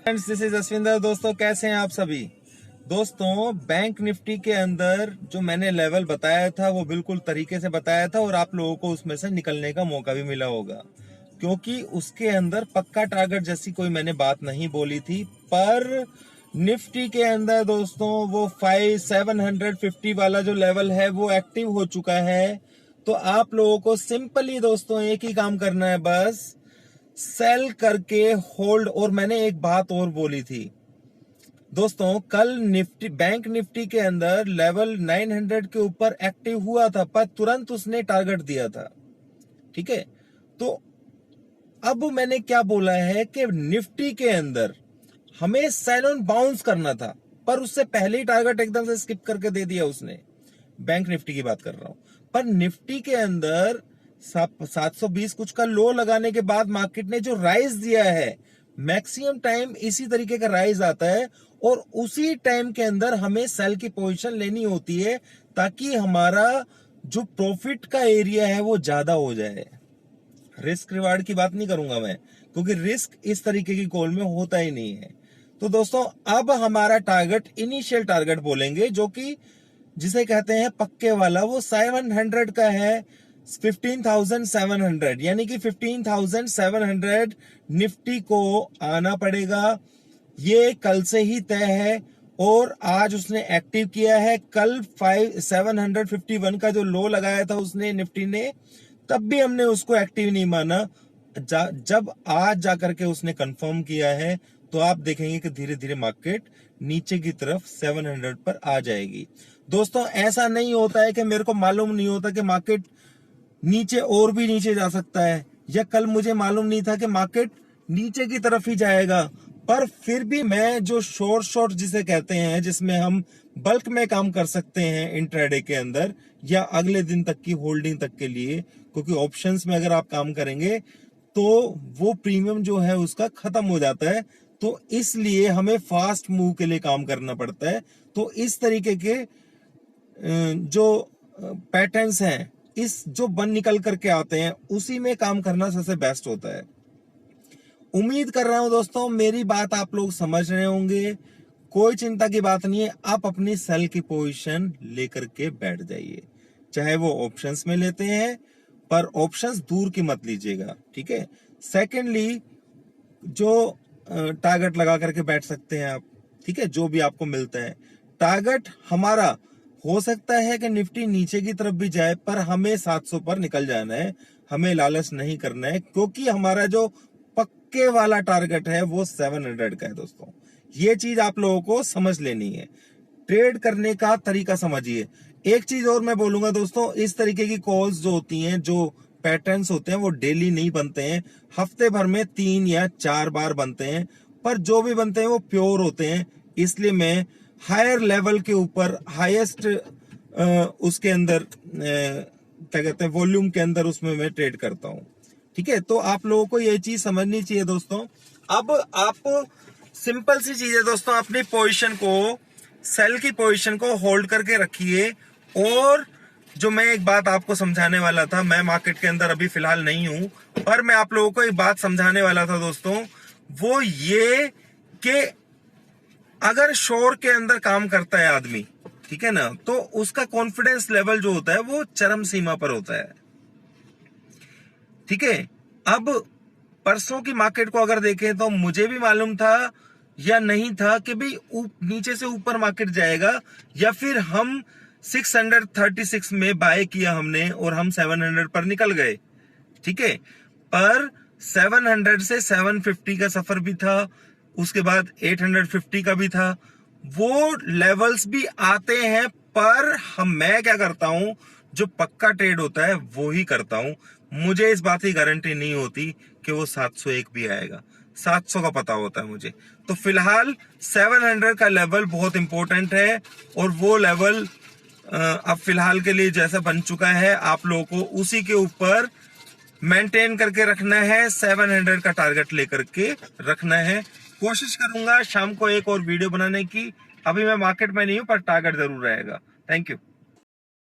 Friends, this is Ashwinder. दोस्तों, कैसे हैं आप सभी। दोस्तों, बैंक निफ्टी के अंदर जो मैंने लेवल बताया था वो बिल्कुल तरीके से बताया था और आप लोगों को उसमें से निकलने का मौका भी मिला होगा, क्योंकि उसके अंदर पक्का टारगेट जैसी कोई मैंने बात नहीं बोली थी। पर निफ्टी के अंदर दोस्तों वो 750 वाला जो लेवल है वो एक्टिव हो चुका है। तो आप लोगों को सिंपली दोस्तों एक ही काम करना है, बस सेल करके होल्ड। और मैंने एक बात और बोली थी दोस्तों, कल निफ्टी बैंक निफ्टी के अंदर लेवल 900 के ऊपर एक्टिव हुआ था, पर तुरंत उसने टारगेट दिया था। ठीक है, तो अब मैंने क्या बोला है कि निफ्टी के अंदर हमें सेल ऑन बाउंस करना था, पर उससे पहले ही टारगेट एकदम से स्किप करके दे दिया उसने। बैंक निफ्टी की बात कर रहा हूं। पर निफ्टी के अंदर 720 कुछ का लो लगाने के बाद मार्केट ने जो राइज दिया है, मैक्सिमम टाइम इसी तरीके का राइज आता है और उसी टाइम के अंदर हमें सेल की पोजीशन लेनी होती है, ताकि हमारा जो प्रॉफिट का एरिया है वो ज्यादा हो जाए। रिस्क रिवार्ड की बात नहीं करूंगा मैं, क्योंकि रिस्क इस तरीके की कॉल में होता ही नहीं है। तो दोस्तों, अब हमारा टारगेट, इनिशियल टारगेट बोलेंगे, जो कि जिसे कहते हैं पक्के वाला, वो 700 का है। 15,700 यानी कि 15,700 निफ्टी को आना पड़ेगा। ये कल से ही तय है और आज उसने एक्टिव किया है। कल 751 का जो लो लगाया था उसने निफ्टी ने, तब भी हमने उसको एक्टिव नहीं माना। जब आज जाकर के उसने कंफर्म किया है, तो आप देखेंगे कि धीरे धीरे मार्केट नीचे की तरफ 700 पर आ जाएगी। दोस्तों, ऐसा नहीं होता है कि मेरे को मालूम नहीं होता कि मार्केट नीचे और भी नीचे जा सकता है, या कल मुझे मालूम नहीं था कि मार्केट नीचे की तरफ ही जाएगा। पर फिर भी मैं जो शॉर्ट जिसे कहते हैं, जिसमें हम बल्क में काम कर सकते हैं इंट्राडे के अंदर या अगले दिन तक की होल्डिंग तक के लिए, क्योंकि ऑप्शंस में अगर आप काम करेंगे तो वो प्रीमियम जो है उसका खत्म हो जाता है, तो इसलिए हमें फास्ट मूव के लिए काम करना पड़ता है। तो इस तरीके के जो पैटर्न्स हैं, इस जो बन निकल करके आते हैं, उसी में काम करना सबसे बेस्ट होता है। उम्मीद कर रहा हूं दोस्तों मेरी बात आप लोग समझ रहे होंगे। कोई चिंता की बात नहीं है, आप अपनी सेल की पोजीशन लेकर के बैठ जाइए, चाहे वो ऑप्शंस में लेते हैं, पर ऑप्शंस दूर की मत लीजिएगा। ठीक है। सेकेंडली, जो टारगेट लगा करके बैठ सकते हैं आप, ठीक है, जो भी आपको मिलता है टारगेट हमारा, हो सकता है कि निफ्टी नीचे की तरफ भी जाए, पर हमें 700 पर निकल जाना है। हमें लालच नहीं करना है, क्योंकि हमारा जो पक्के वाला टारगेट है वो 700 का है। दोस्तों, ये चीज आप लोगों को समझ लेनी है। ट्रेड करने का तरीका समझिए। एक चीज और मैं बोलूंगा दोस्तों, इस तरीके की कॉल्स जो होती हैं, जो पैटर्न्स होते हैं, वो डेली नहीं बनते हैं, हफ्ते भर में 3 या 4 बार बनते हैं। पर जो भी बनते हैं वो प्योर होते हैं। इसलिए मैं हायर लेवल के ऊपर, हाईएस्ट उसके अंदर क्या कहते हैं, वॉल्यूम के अंदर, उसमें मैं ट्रेड करता हूं। ठीक है, तो आप लोगों को ये चीज समझनी चाहिए दोस्तों। अब आप सिंपल सी चीज है दोस्तों, अपनी पोजीशन को, सेल की पोजीशन को होल्ड करके रखिए। और जो मैं एक बात आपको समझाने वाला था, मैं मार्केट के अंदर अभी फिलहाल नहीं हूं, पर मैं आप लोगों को एक बात समझाने वाला था दोस्तों, वो ये कि अगर शोर के अंदर काम करता है आदमी, ठीक है ना, तो उसका कॉन्फिडेंस लेवल जो होता है वो चरम सीमा पर होता है। ठीक है। अब परसों की मार्केट को अगर देखें तो मुझे भी मालूम था या नहीं था कि भाई नीचे से ऊपर मार्केट जाएगा, या फिर हम 636 में बाय किया हमने और हम 700 पर निकल गए। ठीक है, पर 700 से 750 का सफर भी था, उसके बाद 850 का भी था। वो लेवल्स भी आते हैं, पर मैं क्या करता हूं, जो पक्का ट्रेड होता है वो ही करता हूं। मुझे इस बात की गारंटी नहीं होती कि वो 701 भी आएगा, 700 का पता होता है मुझे। तो फिलहाल 700 का लेवल बहुत इंपॉर्टेंट है, और वो लेवल अब फिलहाल के लिए जैसा बन चुका है, आप लोगों को उसी के ऊपर मेंटेन करके रखना है। 700 का टारगेट लेकर के रखना है। कोशिश करूंगा शाम को एक और वीडियो बनाने की। अभी मैं मार्केट में नहीं हूं, पर टारगेट जरूर रहेगा। Thank you.